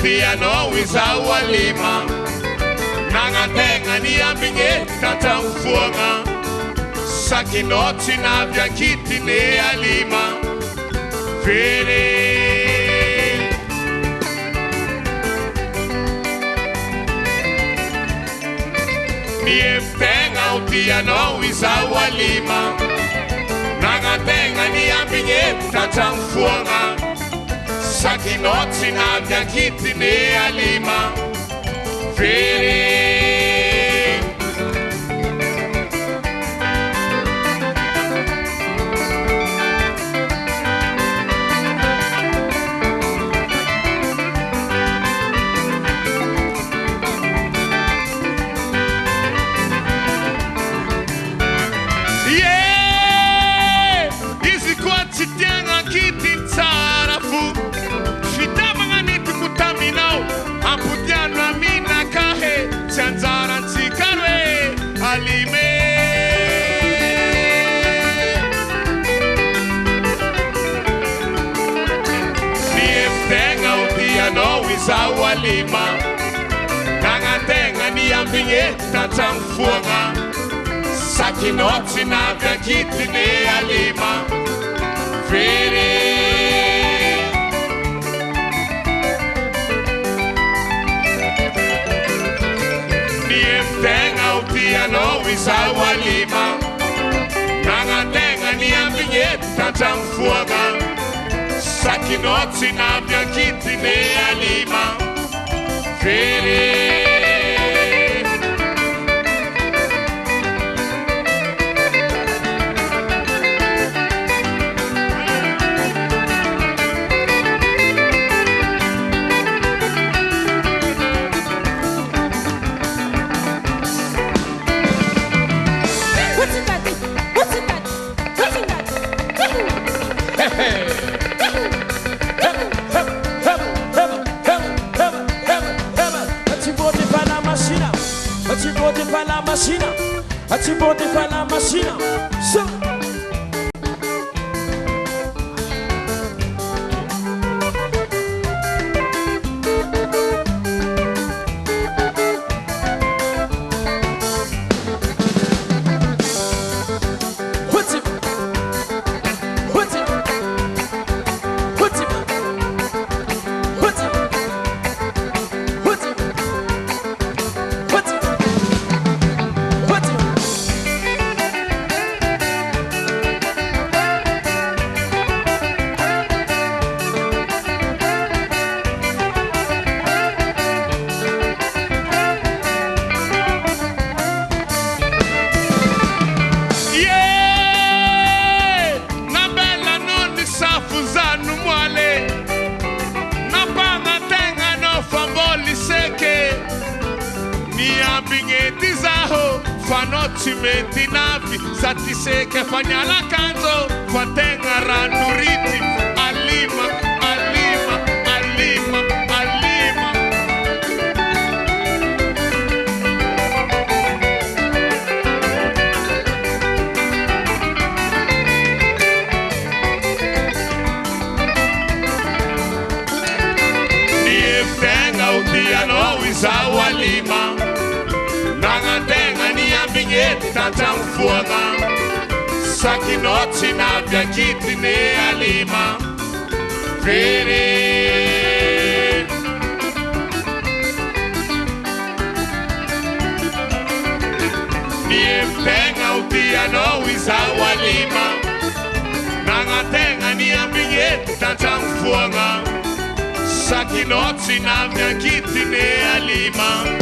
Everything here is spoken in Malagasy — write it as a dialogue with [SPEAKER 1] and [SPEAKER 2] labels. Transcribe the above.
[SPEAKER 1] Piano izao alima Nangatenga ni ambinge tatamfuanga Sakinoti na biakiti ne alima Vere Nieftenga piano izao alima Nangatenga ni ambinge tatamfuanga Sakinoti na biakiti ne alima Vere Yeah, hizi kwa chitenga kiti tarafu Amputiano amina kahe Chanzara nchikarwe alime Nieftenga upiano izao alima Nangatenga ni ambinge tatamfuanga Sakinoti na biakiti ne alima Vere Tenga upiano izao alima Nangatenga ni ambinge tatamfuanga Sakinoti na biakiti ne alima Vere
[SPEAKER 2] Atibote fala machina so
[SPEAKER 1] Fanocimenti navi satiseke fanyala kanzo Fatenga ranuriti alima alima alima alima Nieftenga upiano izao alima Nangatenga ni ambinge tatamfuanga Sakinoti na biakiti ne alima Vere Nieftenga upiano izao alima Nangatenga ni ambinge tatamfuanga Sakinoti na biakiti ne alima